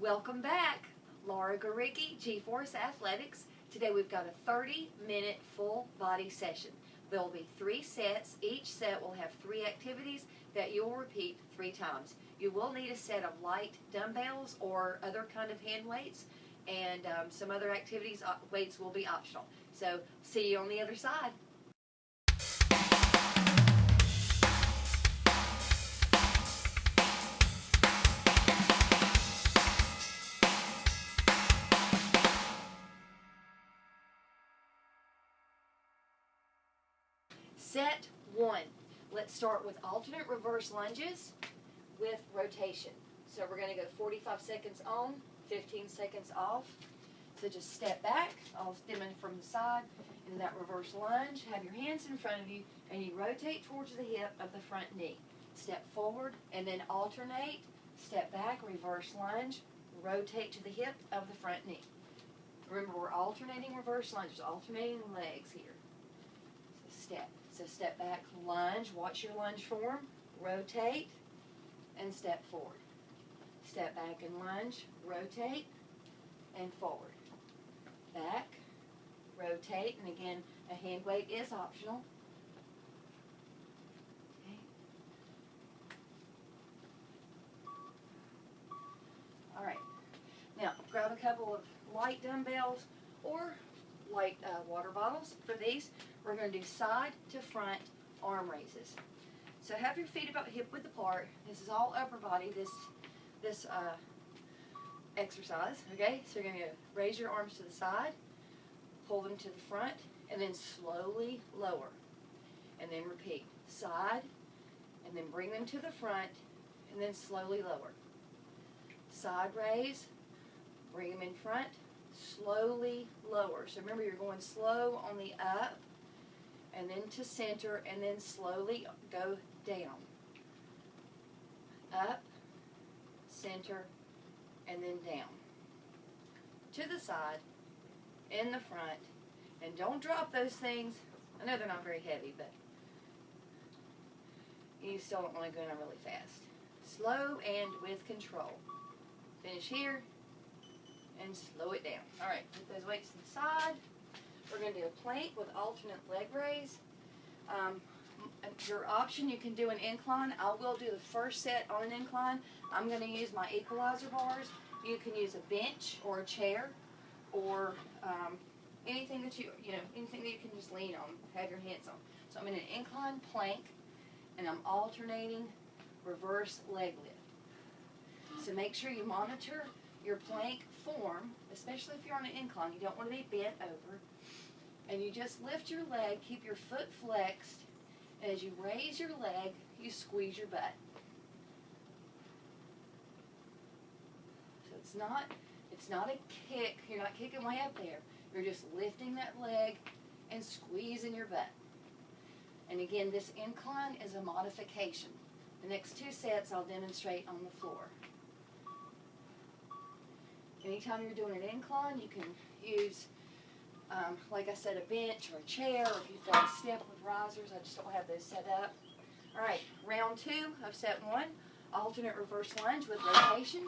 Welcome back. Laura Gorycki, G-Force Athletics. Today we've got a 30-minute full body session. There will be 3 sets. Each set will have 3 activities that you will repeat 3 times. You will need a set of light dumbbells or other kind of hand weights, and some other activities, weights will be optional. So see you on the other side. Set 1. Let's start with alternate reverse lunges with rotation. So we're going to go 45 seconds on, 15 seconds off. So just step back, I'll stem in from the side into that reverse lunge. Have your hands in front of you and you rotate towards the hip of the front knee. Step forward and then alternate, step back, reverse lunge, rotate to the hip of the front knee. Remember, we're alternating reverse lunges, alternating legs here. So step back, lunge, watch your lunge form, rotate, and step forward. Step back and lunge, rotate, and forward. Back, rotate, and again, a hand weight is optional. Okay. All right. Now, grab a couple of light dumbbells or light water bottles. For these, we're going to do side to front arm raises. So have your feet about hip width apart. This is all upper body, this exercise, okay? So you're going to raise your arms to the side, pull them to the front, and then slowly lower. And then repeat. Side, and then bring them to the front, and then slowly lower. Side raise, bring them in front, slowly lower. So remember, you're going slow on the up, and then to center, and then slowly go down. Up, center, and then down. To the side, in the front, and don't drop those things. I know they're not very heavy, but you still don't want to go down really fast. Slow and with control. Finish here, and slow it down. All right, put those weights to the side. We're going to do a plank with alternate leg raise. Your option, you can do an incline. I will do the first set on an incline. I'm going to use my equalizer bars. You can use a bench or a chair or anything that anything that you can just lean on, have your hands on. So I'm in an incline plank, and I'm alternating reverse leg lift. So make sure you monitor your plank form, especially if you're on an incline. You don't want to be bent over. And you just lift your leg, keep your foot flexed, and as you raise your leg, you squeeze your butt. So it's not a kick. You're not kicking way up there. You're just lifting that leg and squeezing your butt. And again, this incline is a modification. The next 2 sets I'll demonstrate on the floor. Anytime you're doing an incline, you can use, like I said, a bench or a chair, or if you've got a step with risers. I just don't have those set up. All right, round 2 of set 1, alternate reverse lunge with rotation.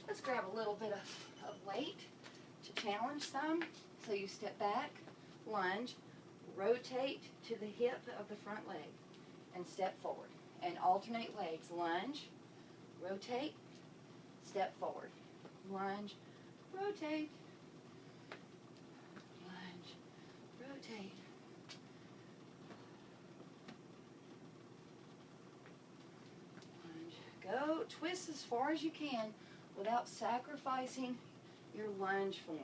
Let's grab a little bit of weight to challenge some. So you step back, lunge, rotate to the hip of the front leg, and step forward. And alternate legs, lunge, rotate, step forward. Lunge, rotate, lunge, rotate. Lunge. Go twist as far as you can without sacrificing your lunge form.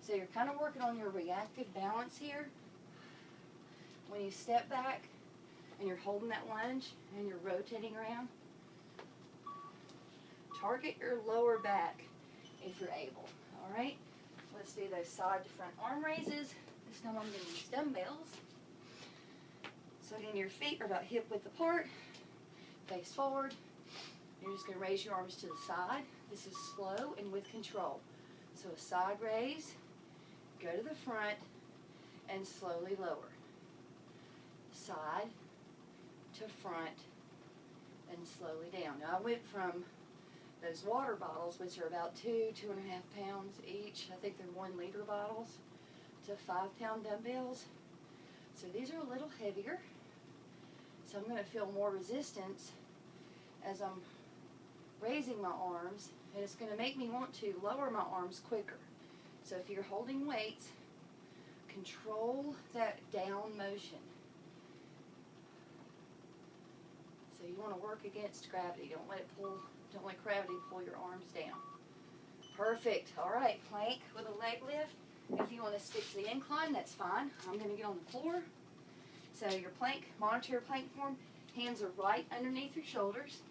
So you're kind of working on your reactive balance here. When you step back and you're holding that lunge and you're rotating around, target your lower back if you're able. All right, let's do those side to front arm raises. This time I'm going to use dumbbells. So again, your feet are about hip width apart, face forward. You're just going to raise your arms to the side. This is slow and with control. So a side raise, go to the front, and slowly lower. Side to front, and slowly down. Now I went from those water bottles, which are about 2.5 pounds each. I think they're 1 liter bottles, to 5-pound dumbbells. So these are a little heavier. So I'm going to feel more resistance as I'm raising my arms, and it's going to make me want to lower my arms quicker. So if you're holding weights, control that down motion. So you want to work against gravity. Don't let gravity pull your arms down. Perfect. All right, plank with a leg lift. If you want to stick to the incline, that's fine. I'm going to get on the floor. So your plank, monitor your plank form. Hands are right underneath your shoulders.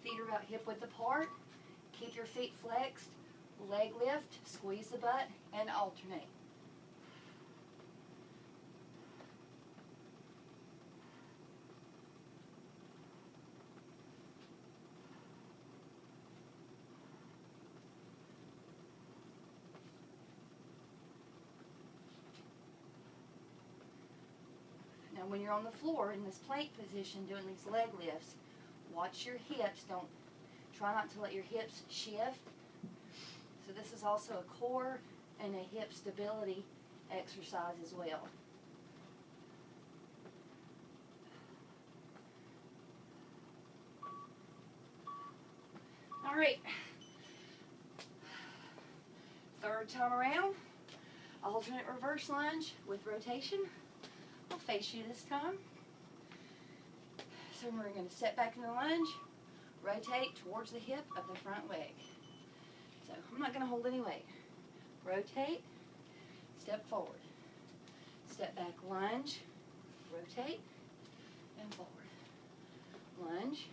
Feet are about hip width apart. Keep your feet flexed. Leg lift, squeeze the butt, and alternate. Now when you're on the floor in this plank position doing these leg lifts, watch your hips. Try not to let your hips shift. So this is also a core and a hip stability exercise as well. All right. Third time around, alternate reverse lunge with rotation. I'll face you this time. So we're going to step back in the lunge, rotate towards the hip of the front leg. So I'm not going to hold any weight. Rotate, step forward. Step back, lunge, rotate, and forward. Lunge,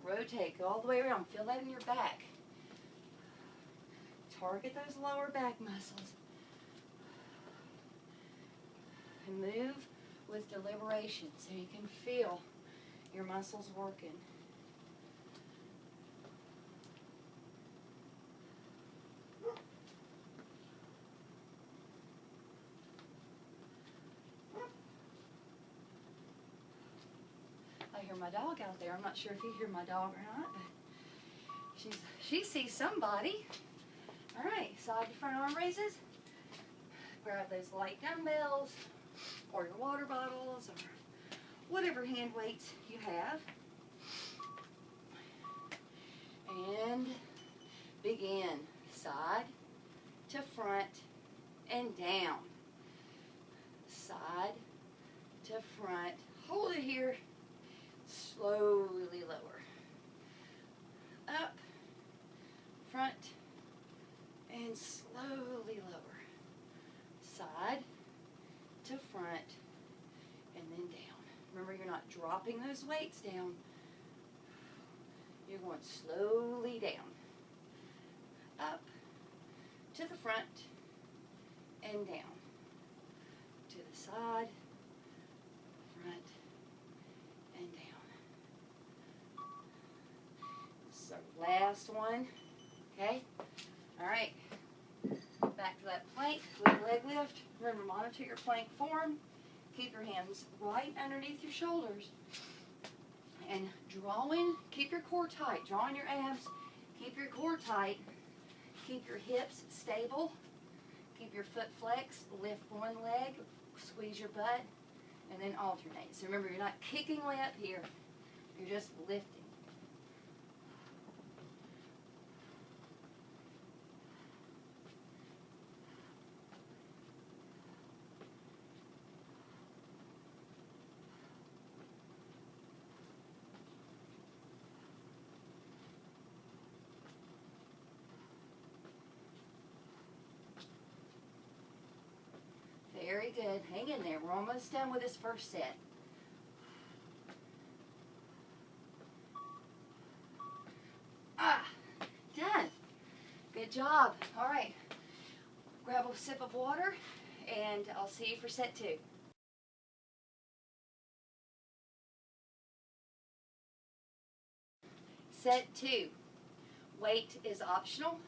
rotate, go all the way around. Feel that in your back. Target those lower back muscles. And move with deliberation so you can feel your muscles working. I hear my dog out there. I'm not sure if you hear my dog or not, but she sees somebody. All right, side to front arm raises. Grab those light dumbbells or your water bottles or whatever hand weights you have. And begin. Side to front and down. Side to front. Hold it here. Slowly lower. Up, front, and slowly lower. Side to front, and then down. Remember, you're not dropping those weights down. You're going slowly down. Up, to the front, and down. To the side, front, and down. This is our last one. Okay? All right. Back to that plank with leg lift. Remember, monitor your plank form. Keep your hands right underneath your shoulders. And drawing, keep your core tight. Drawing your abs, keep your core tight. Keep your hips stable. Keep your foot flexed. Lift one leg, squeeze your butt, and then alternate. So remember, you're not kicking way up here. You're just lifting. Very good. Hang in there. We're almost done with this first set. Done. Good job. All right. Grab a sip of water, and I'll see you for set 2. Set 2. Weight is optional.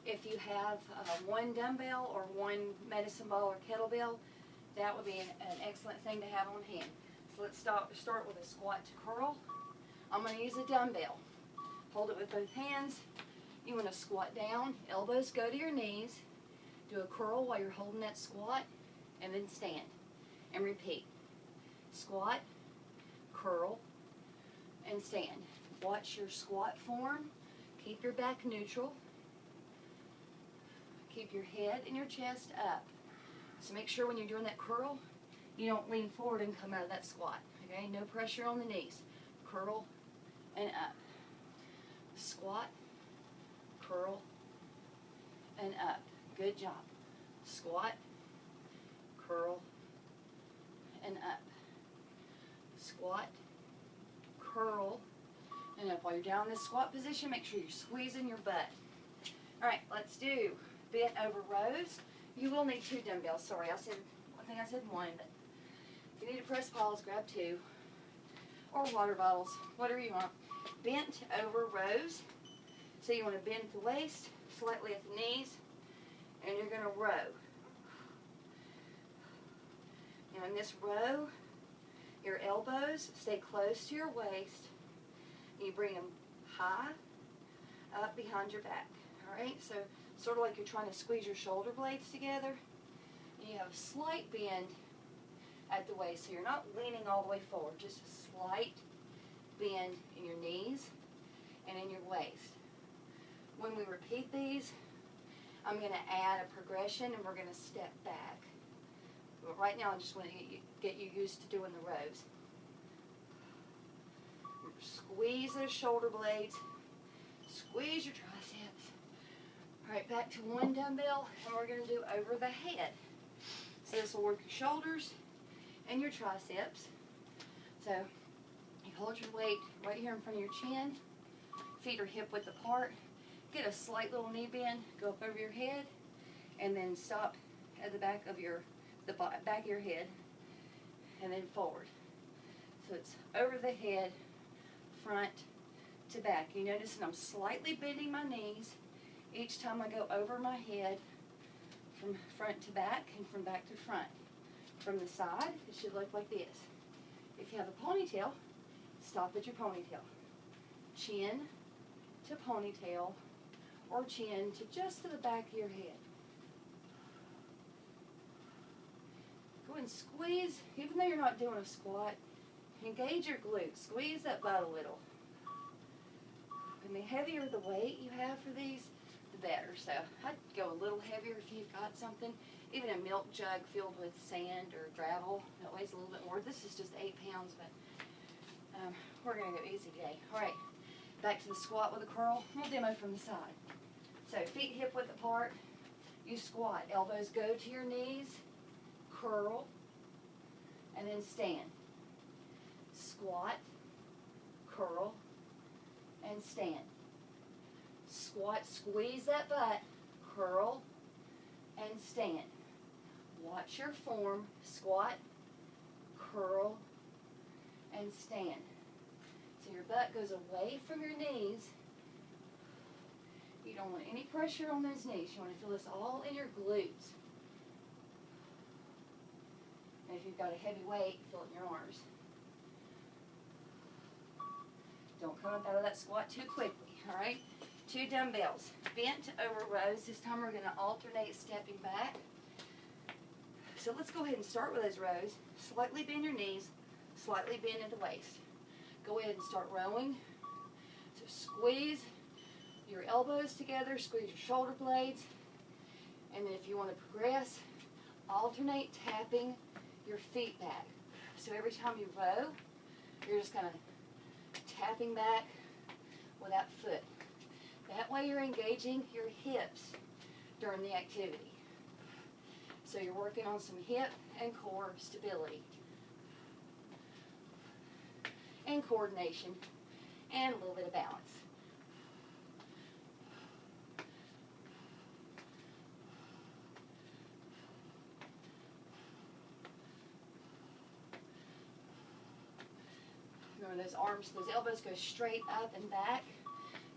If you have one dumbbell or one medicine ball or kettlebell, that would be an excellent thing to have on hand. So let's start with a squat to curl. I'm going to use a dumbbell. Hold it with both hands. You want to squat down, elbows go to your knees. Do a curl while you're holding that squat, and then stand. And repeat. Squat, curl, and stand. Watch your squat form. Keep your back neutral. Keep your head and your chest up. So make sure when you're doing that curl, you don't lean forward and come out of that squat. Okay, no pressure on the knees. Curl and up. Squat, curl, and up. Good job. Squat, curl, and up. Squat, curl, and up. While you're down in this squat position, make sure you're squeezing your butt. All right, let's do bent over rows. You will need 2 dumbbells. Sorry, I think I said 1, but if you need to press pause, grab 2. Or water bottles, whatever you want. Bent over rows. So you want to bend the waist slightly at the knees, and you're going to row. Now in this row, your elbows stay close to your waist. You bring them high up behind your back. All right, so sort of like you're trying to squeeze your shoulder blades together. You have a slight bend at the waist, so you're not leaning all the way forward, just a slight bend in your knees and in your waist. When we repeat these, I'm going to add a progression and we're going to step back. But right now I just want to get you used to doing the rows. Squeeze those shoulder blades, squeeze your triceps. All right, back to 1 dumbbell, and we're going to do over the head. So this will work your shoulders and your triceps. So you hold your weight right here in front of your chin. Feet are hip width apart. Get a slight little knee bend, go up over your head, and then stop at the back of your head, and then forward. So it's over the head, front to back. You notice that I'm slightly bending my knees each time I go over my head, from front to back and from back to front. From the side, it should look like this. If you have a ponytail, stop at your ponytail. Chin to ponytail, or chin to just to the back of your head. Go and squeeze, even though you're not doing a squat, engage your glutes. Squeeze that butt a little. And the heavier the weight you have for these, the better. So I'd go a little heavier if you've got something. Even a milk jug filled with sand or gravel that weighs a little bit more. This is just 8 pounds, but we're going to go easy today. All right, back to the squat with a curl. We'll demo from the side. So feet hip width apart. You squat. Elbows go to your knees. Curl. And then stand. Squat. Curl. And stand. Squat. Squeeze that butt. Curl. And stand. Watch your form. Squat. Curl. And stand. So your butt goes away from your knees. You don't want any pressure on those knees. You want to feel this all in your glutes. And if you've got a heavy weight, feel it in your arms. Don't come up out of that squat too quickly, all right? 2 dumbbells, bent over rows. This time we're going to alternate stepping back. So let's go ahead and start with those rows. Slightly bend your knees, slightly bend at the waist. Go ahead and start rowing. So squeeze your elbows together, squeeze your shoulder blades, and then if you want to progress, alternate tapping your feet back. So every time you row, you're just kind of tapping back with that foot. That way you're engaging your hips during the activity. So you're working on some hip and core stability and coordination and a little bit of balance. Remember those arms, those elbows go straight up and back.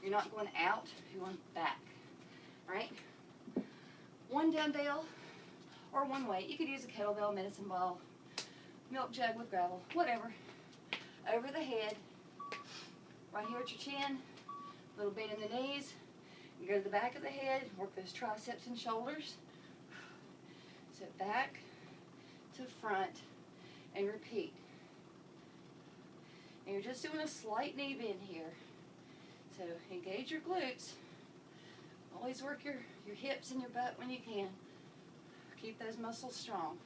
You're not going out, you're going back. All right? 1 dumbbell or 1 weight. You could use a kettlebell, medicine ball, milk jug with gravel, whatever. Over the head, right here at your chin, Little bend in the knees. You go to the back of the head, work those triceps and shoulders. So back to front and repeat. And you're just doing a slight knee bend here. So engage your glutes. Always work your hips and your butt when you can. Keep those muscles strong.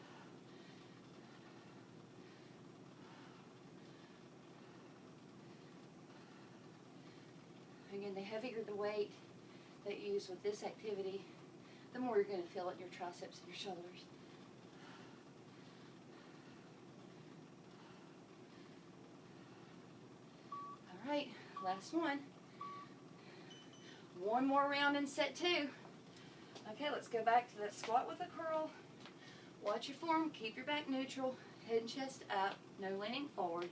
Again, the heavier the weight that you use with this activity, the more you're going to feel it in your triceps and your shoulders. All right, last one. One more round in set 2. Okay, let's go back to that squat with a curl. Watch your form, keep your back neutral, head and chest up, no leaning forward.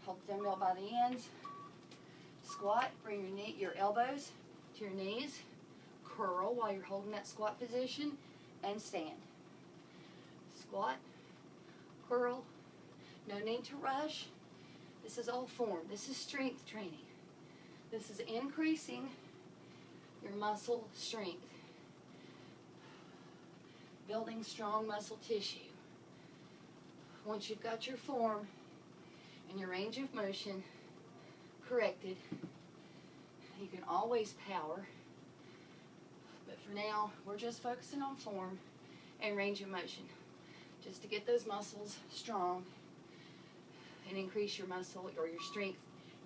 Hold the dumbbell by the ends. Squat, bring your elbows to your knees. Curl while you're holding that squat position and stand. Squat, curl, no need to rush. This is all form. This is strength training. This is increasing your muscle strength. Building strong muscle tissue. Once you've got your form and your range of motion corrected, you can always power. But for now, we're just focusing on form and range of motion, just to get those muscles strong and increase your muscle or your strength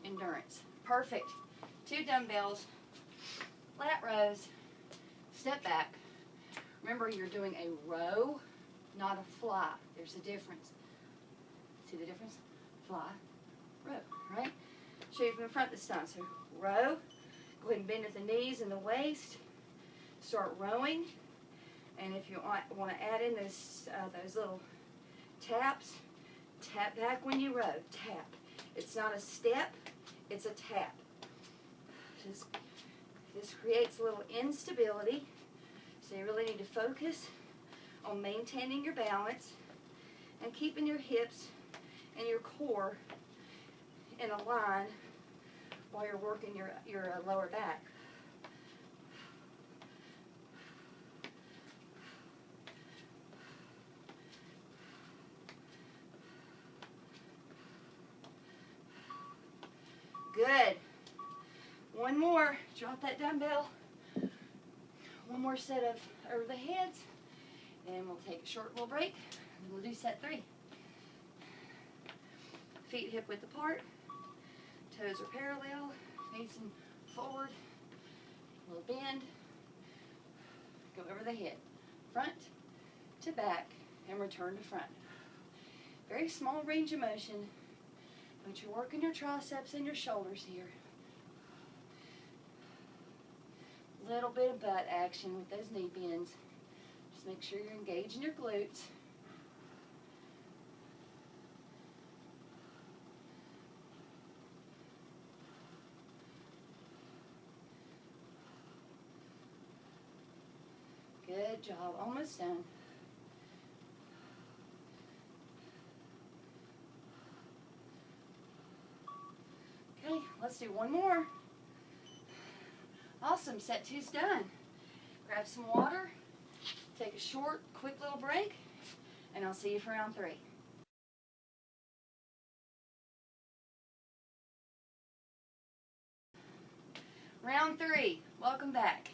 endurance. Perfect. 2 dumbbells, lat rows, step back. Remember, you're doing a row, not a fly. There's a difference. See the difference? Fly, row, right? Show you from the front this time. So row, go ahead and bend at the knees and the waist. Start rowing. And if you want to add in those little taps, tap back when you row. Tap. It's not a step, it's a tap. This creates a little instability. So you really need to focus on maintaining your balance and keeping your hips and your core in a line while you're working your lower back. Good. One more. Drop that dumbbell. One more set of over the heads, and we'll take a short little break, and we'll do set 3. Feet hip width apart, toes are parallel, facing forward, a little bend, go over the head, front to back, and return to front. Very small range of motion, but you're working your triceps and your shoulders here. Little bit of butt action with those knee bends. Just make sure you're engaging your glutes. Good job. Almost done. Okay, let's do one more. Awesome, set 2's done. Grab some water, take a short, quick little break, and I'll see you for round 3. Round 3, welcome back.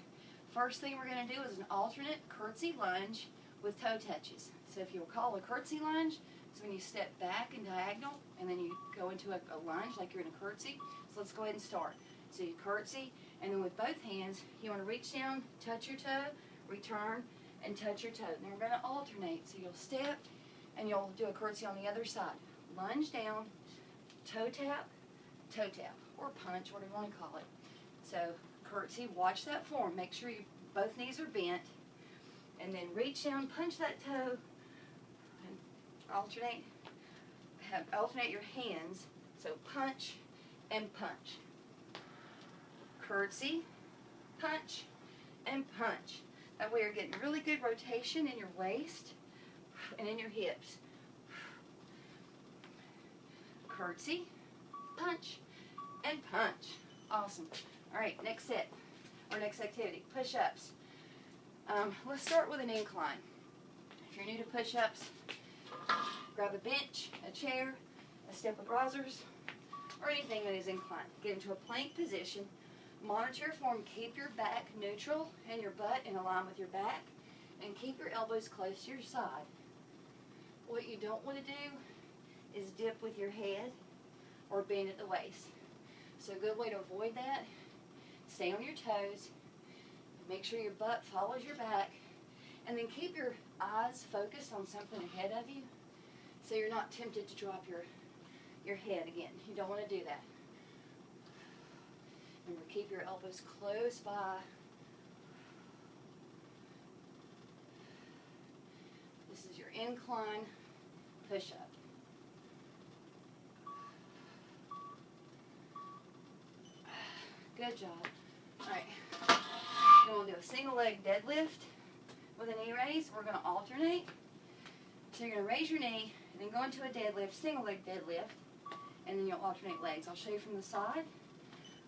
First thing we're going to do is an alternate curtsy lunge with toe touches. So if you recall, a curtsy lunge is when you step back and diagonal, and then you go into a lunge like you're in a curtsy. So let's go ahead and start. So you curtsy, and then with both hands, you want to reach down, touch your toe, return, and touch your toe. And we're going to alternate. So you'll step, and you'll do a curtsy on the other side. Lunge down, toe tap, or punch, whatever you want to call it. So curtsy, watch that form. Make sure both knees are bent, and then reach down, punch that toe, and alternate your hands. So punch and punch. Curtsy, punch, and punch. That way you're getting really good rotation in your waist and in your hips. Curtsy, punch, and punch. Awesome. All right, next set, or next activity, push-ups. Let's start with an incline. If you're new to push-ups, grab a bench, a chair, a step with risers, or anything that is inclined. Get into a plank position. Monitor your form. Keep your back neutral and your butt in line with your back, and keep your elbows close to your side. What you don't want to do is dip with your head or bend at the waist. So a good way to avoid that, stay on your toes, make sure your butt follows your back, and then keep your eyes focused on something ahead of you so you're not tempted to drop your head again. You don't want to do that. Remember, keep your elbows close by. This is your incline push-up. Good job. All right. Then we'll do a single leg deadlift with a knee raise. We're going to alternate. So you're going to raise your knee and then go into a deadlift, single leg deadlift, and then you'll alternate legs. I'll show you from the side.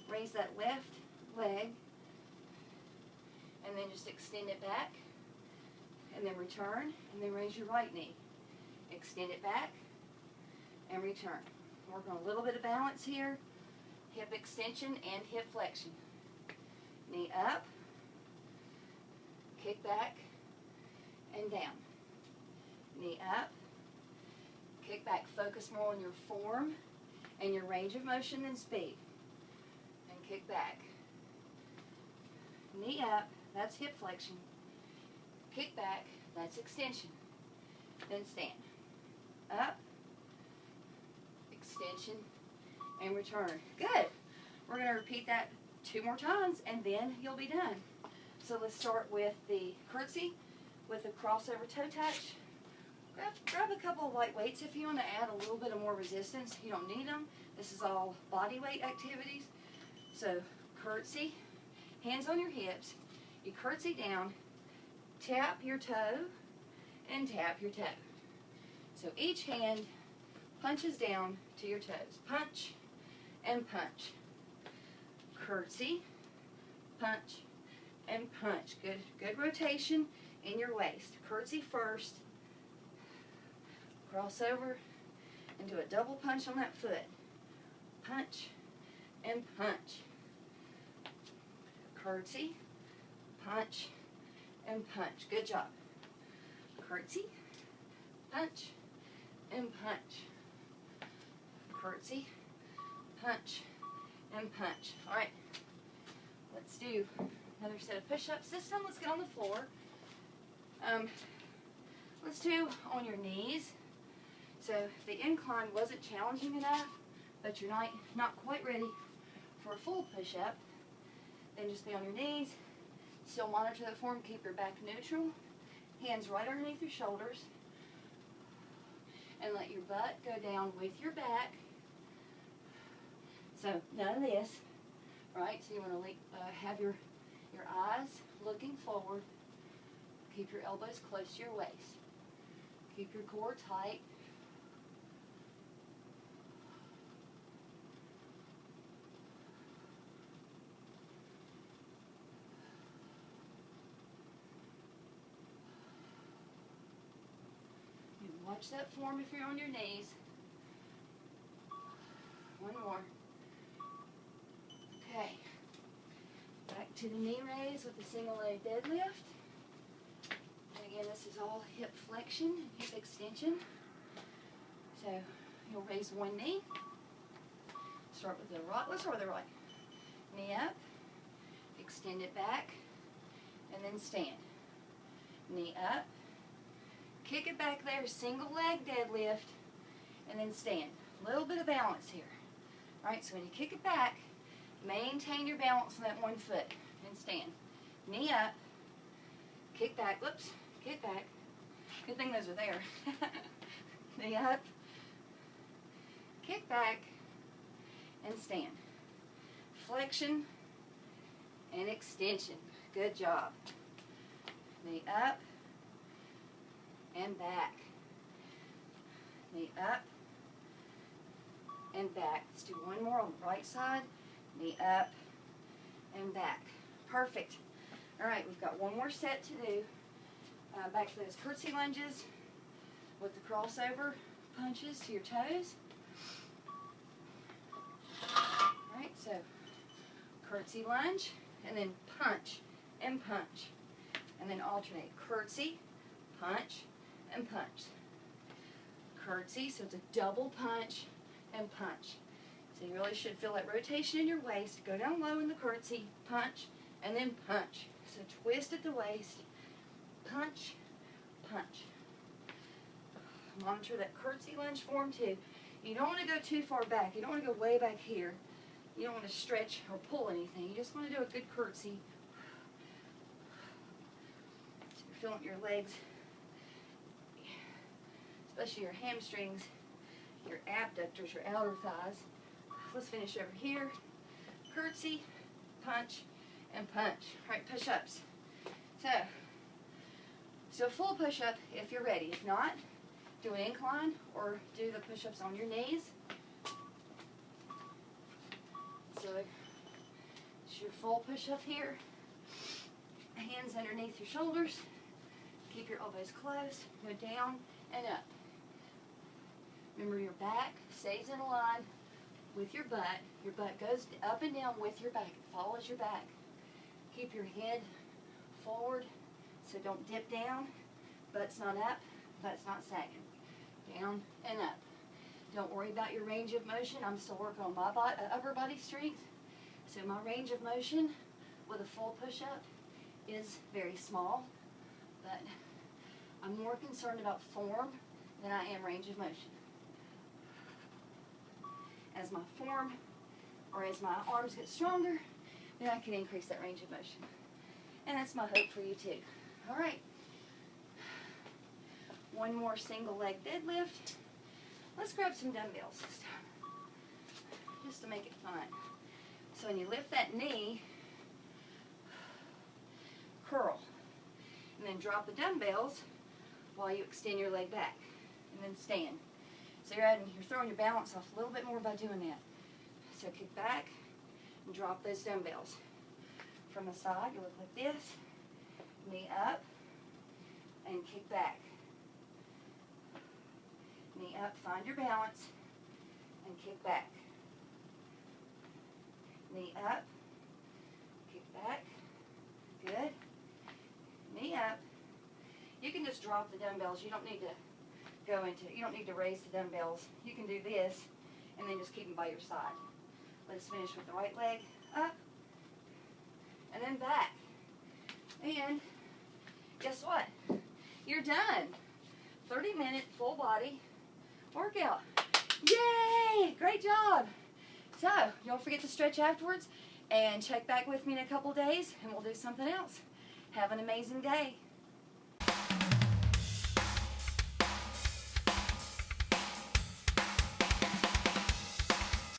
Raise that left leg, and then just extend it back, and then return, and then raise your right knee. Extend it back, and return. Work on a little bit of balance here. Hip extension and hip flexion. Knee up, kick back, and down. Knee up, kick back. Focus more on your form and your range of motion than speed. And kick back. Knee up, that's hip flexion. Kick back, that's extension. Then stand. Up, extension, and return. Good. We're going to repeat that 2 more times, and then you'll be done. So let's start with the curtsy with a crossover toe touch. Grab a couple of light weights if you want to add a little bit of more resistance. You don't need them. This is all body weight activities. So curtsy, hands on your hips. You curtsy down, tap your toe, and tap your toe. So each hand punches down to your toes. Punch and punch. Curtsy, punch, and punch. Good rotation in your waist. Curtsy first. Cross over and do a double punch on that foot. Punch and punch. Curtsy, punch, and punch. Good job. Curtsy, punch, and punch. Curtsy, punch, and punch. All right, let's do another set of push-ups. This time, let's get on the floor. Let's do on your knees. So if the incline wasn't challenging enough, but you're not quite ready for a full push-up, then just be on your knees. Still monitor the form. Keep your back neutral. Hands right underneath your shoulders. And let your butt go down with your back. So none of this, right? So you want to have your eyes looking forward. Keep your elbows close to your waist. Keep your core tight. Watch that form if you're on your knees. One more. Okay. Back to the knee raise with the single leg deadlift. And again, this is all hip flexion, hip extension. So you'll raise one knee. Start with the right. Let's start with the right. Knee up. Extend it back. And then stand. Knee up. Kick it back there, single leg deadlift, and then stand. A little bit of balance here. All right, so when you kick it back, maintain your balance on that one foot and stand. Knee up, kick back, whoops, kick back. Good thing those are there. Knee up, kick back, and stand. Flexion and extension. Good job. Knee up, and back. Knee up and back. Let's do one more on the right side. knee up, and back. Perfect. All right, we've got one more set to do. Back to those curtsy lunges with the crossover punches to your toes. All right, so curtsy lunge, and then punch and punch, and then alternate curtsy, punch, and punch. Curtsy, so it's a double punch and punch. So you really should feel that rotation in your waist. Go down low in the curtsy, punch, and then punch. So twist at the waist, punch, punch. Monitor that curtsy lunge form too. You don't want to go too far back. You don't want to go way back here. You don't want to stretch or pull anything. You just want to do a good curtsy. So you're feeling your legs, especially your hamstrings, your abductors, your outer thighs. Let's finish over here. Curtsy, punch, and punch. All right, push-ups. So full push-up if you're ready. If not, do an incline or do the push-ups on your knees. So it's your full push-up here. Hands underneath your shoulders. Keep your elbows closed. Go down and up. Remember, your back stays in line with your butt. Your butt goes up and down with your back. It follows your back. Keep your head forward, so don't dip down. Butt's not up, butt's not sagging. Down and up. Don't worry about your range of motion. I'm still working on my upper body strength. So my range of motion with a full push-up is very small, but I'm more concerned about form than I am range of motion. As my form or as my arms get stronger, then I can increase that range of motion. And that's my hope for you too. All right. One more single leg deadlift. Let's grab some dumbbells this time, just to make it fun. So when you lift that knee, curl, and then drop the dumbbells while you extend your leg back, and then stand. So you're throwing your balance off a little bit more by doing that. So kick back and drop those dumbbells. From the side, you look like this. Knee up and kick back. Knee up, find your balance, and kick back. Knee up, kick back. Good. Knee up. You can just drop the dumbbells. You don't need to you don't need to raise the dumbbells. You can do this and then just keep them by your side. Let's finish with the right leg up and then back. And guess what? You're done. 30-minute full body workout. Yay! Great job. So don't forget to stretch afterwards and check back with me in a couple days and we'll do something else. Have an amazing day.